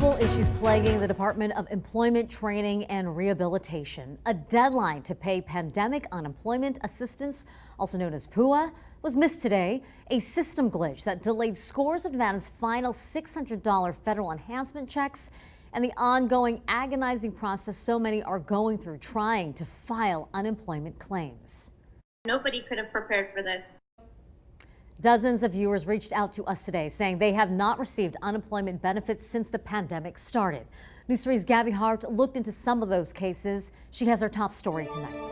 Multiple issues plaguing the Department of Employment, Training and Rehabilitation. A deadline to pay pandemic unemployment assistance, also known as PUA, was missed today. A system glitch that delayed scores of Nevada's final $600 federal enhancement checks and the ongoing agonizing process so many are going through trying to file unemployment claims. Nobody could have prepared for this. Dozens of viewers reached out to us today saying they have not received unemployment benefits since the pandemic started. News 3's Gabby Hart looked into some of those cases. She has our top story tonight.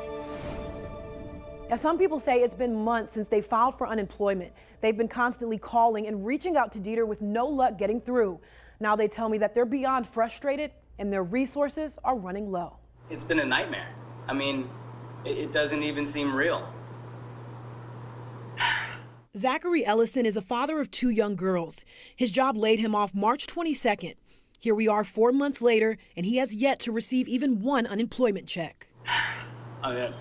Now, some people say it's been months since they filed for unemployment. They've been constantly calling and reaching out to DETR with no luck getting through. Now they tell me that they're beyond frustrated and their resources are running low. It's been a nightmare. I mean, it doesn't even seem real. Zachary Ellison is a father of 2 young girls. His job laid him off March 22nd. Here we are 4 months later, and he has yet to receive even one unemployment check. I mean,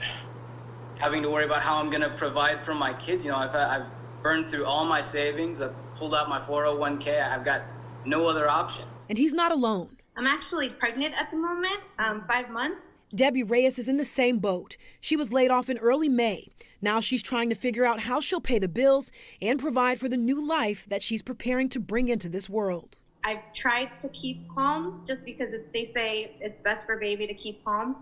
having to worry about how I'm going to provide for my kids. You know, I've burned through all my savings. I've pulled out my 401k. I've got no other options. And he's not alone. I'm actually pregnant at the moment, 5 months. Debbie Reyes is in the same boat. She was laid off in early May. Now she's trying to figure out how she'll pay the bills and provide for the new life that she's preparing to bring into this world. I've tried to keep calm just because they say it's best for baby to keep calm,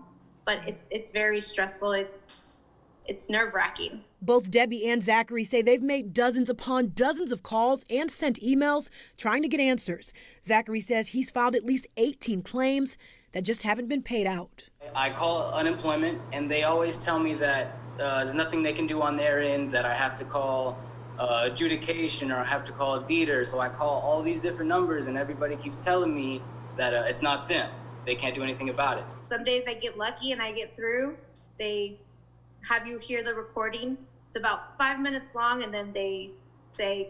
but it's very stressful. It's nerve-wracking. Both Debbie and Zachary say they've made dozens upon dozens of calls and sent emails trying to get answers. Zachary says he's filed at least 18 claims that just haven't been paid out. I call unemployment, and they always tell me that there's nothing they can do on their end, that I have to call adjudication or I have to call DETR. So I call all these different numbers, and everybody keeps telling me that it's not them. They can't do anything about it. Some days I get lucky and I get through. They have you hear the recording. It's about 5 minutes long, and then they say,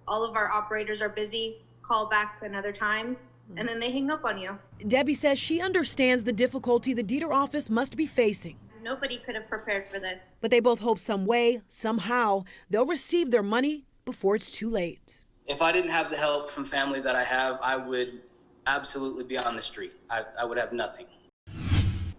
all of our operators are busy, call back another time. And then they hang up on you. Debbie says she understands the difficulty the DETR office must be facing. Nobody could have prepared for this. But they both hope some way, somehow, they'll receive their money before it's too late. If I didn't have the help from family that I have, I would absolutely be on the street. I would have nothing.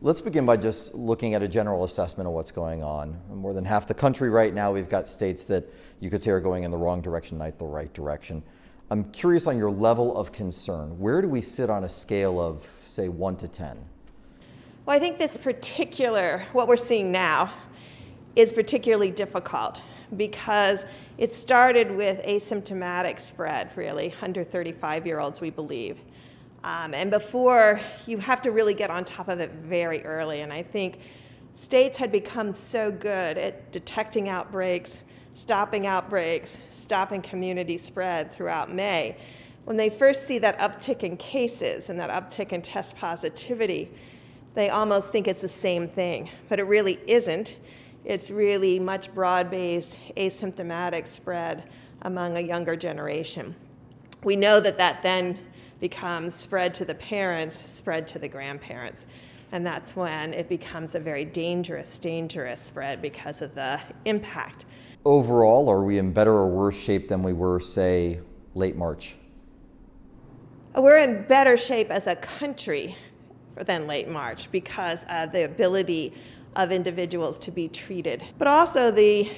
Let's begin by just looking at a general assessment of what's going on. In more than half the country right now, we've got states that you could say are going in the wrong direction, not the right direction. I'm curious on your level of concern. Where do we sit on a scale of, say, 1 to 10? Well, I think what we're seeing now is particularly difficult because it started with asymptomatic spread, really, under 35-year-olds, we believe. And before, you have to really get on top of it very early. And I think states had become so good at detecting outbreaks, stopping community spread throughout May. When they first see that uptick in cases and that uptick in test positivity, they almost think it's the same thing, but it really isn't. It's really much broad-based asymptomatic spread among a younger generation. We know that then becomes spread to the parents, spread to the grandparents, and that's when it becomes a very dangerous spread because of the impact. Overall, are we in better or worse shape than we were, say, late March? We're in better shape as a country than late March because of the ability of individuals to be treated, but also the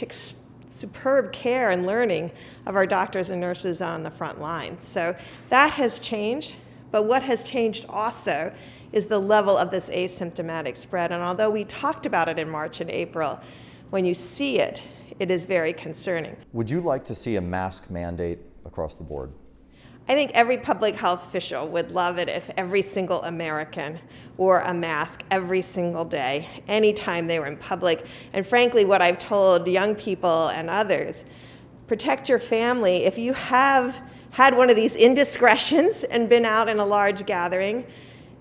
superb care and learning of our doctors and nurses on the front lines. So that has changed, but what has changed also is the level of this asymptomatic spread. And although we talked about it in March and April, when you see it, it is very concerning. Would you like to see a mask mandate across the board? I think every public health official would love it if every single American wore a mask every single day, anytime they were in public. And frankly, what I've told young people and others, protect your family. If you have had one of these indiscretions and been out in a large gathering,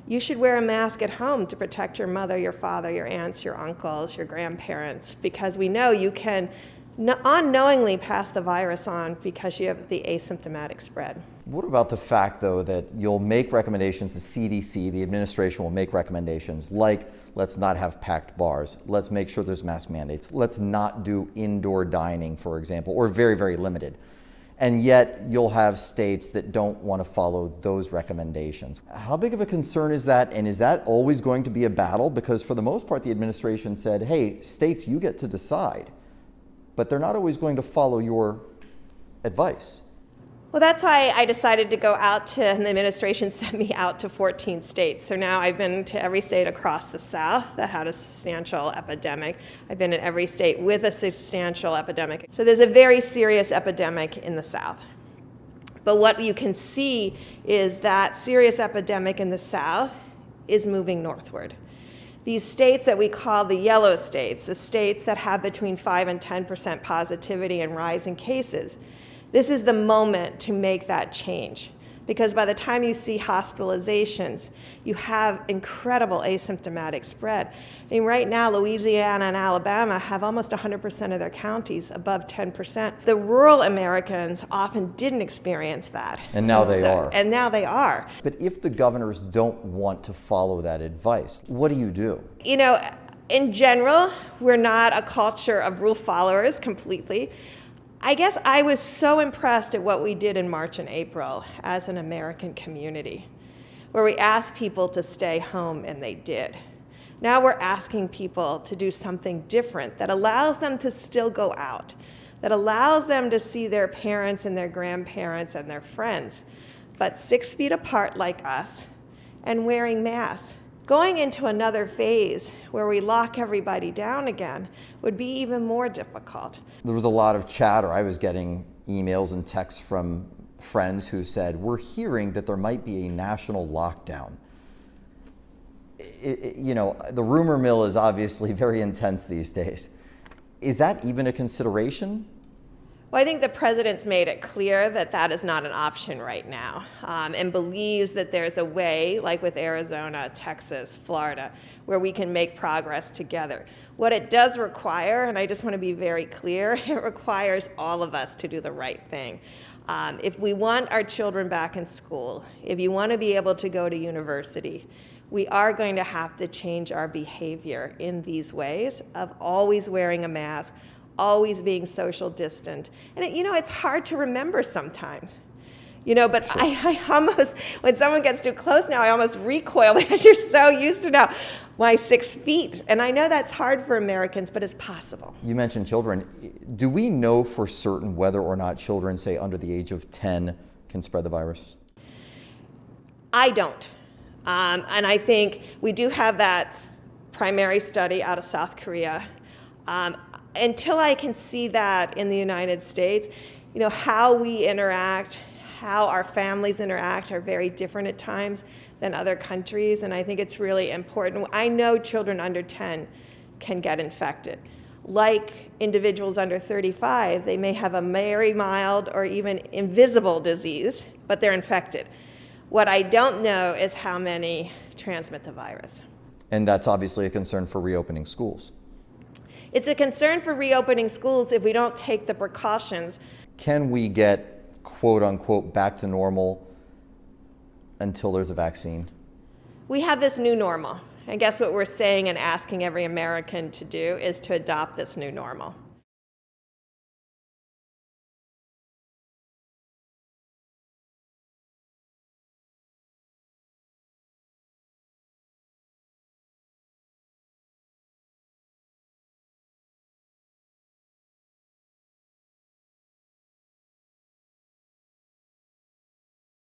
you should wear a mask at home to protect your mother, your father, your aunts, your uncles, your grandparents, because we know you can unknowingly pass the virus on because you have the asymptomatic spread. What about the fact, though, that you'll make recommendations, the CDC, the administration will make recommendations like, let's not have packed bars, let's make sure there's mask mandates, let's not do indoor dining, for example, or very, very limited. And yet you'll have states that don't want to follow those recommendations. How big of a concern is that? And is that always going to be a battle? Because for the most part, the administration said, hey, states, you get to decide. But they're not always going to follow your advice. Well, that's why I decided to go out to, and the administration sent me out to 14 states. So now I've been to every state across the South that had a substantial epidemic. I've been in every state with a substantial epidemic. So there's a very serious epidemic in the South. But what you can see is that serious epidemic in the South is moving northward. These states that we call the yellow states, the states that have between 5 and 10% positivity and rising cases, this is the moment to make that change, because by the time you see hospitalizations, you have incredible asymptomatic spread. I mean, right now, Louisiana and Alabama have almost 100% of their counties above 10%. The rural Americans often didn't experience that. And now they are. And now they are. But if the governors don't want to follow that advice, what do you do? You know, in general, we're not a culture of rule followers completely. I guess I was so impressed at what we did in March and April as an American community, where we asked people to stay home, and they did. Now we're asking people to do something different that allows them to still go out, that allows them to see their parents and their grandparents and their friends, but 6 feet apart like us and wearing masks. Going into another phase where we lock everybody down again would be even more difficult. There was a lot of chatter. I was getting emails and texts from friends who said, we're hearing that there might be a national lockdown. You know, the rumor mill is obviously very intense these days. Is that even a consideration? Well, I think the president's made it clear that that is not an option right now, and believes that there's a way, like with Arizona, Texas, Florida, where we can make progress together. What it does require, and I just want to be very clear, it requires all of us to do the right thing. If we want our children back in school, if you want to be able to go to university, we are going to have to change our behavior in these ways of always wearing a mask, always being social distant. And it's hard to remember sometimes. But sure. I almost, when someone gets too close now, I almost recoil because you're so used to now my 6 feet. And I know that's hard for Americans, but it's possible. You mentioned children. Do we know for certain whether or not children, say under the age of 10, can spread the virus? I don't. And I think we do have that primary study out of South Korea. Until I can see that in the United States, how we interact, how our families interact are very different at times than other countries, and I think it's really important. I know children under 10 can get infected. Like individuals under 35, they may have a very mild or even invisible disease, but they're infected. What I don't know is how many transmit the virus. And that's obviously a concern for reopening schools. It's a concern for reopening schools if we don't take the precautions. Can we get, quote unquote, back to normal until there's a vaccine? We have this new normal. And guess what we're saying and asking every American to do is to adopt this new normal.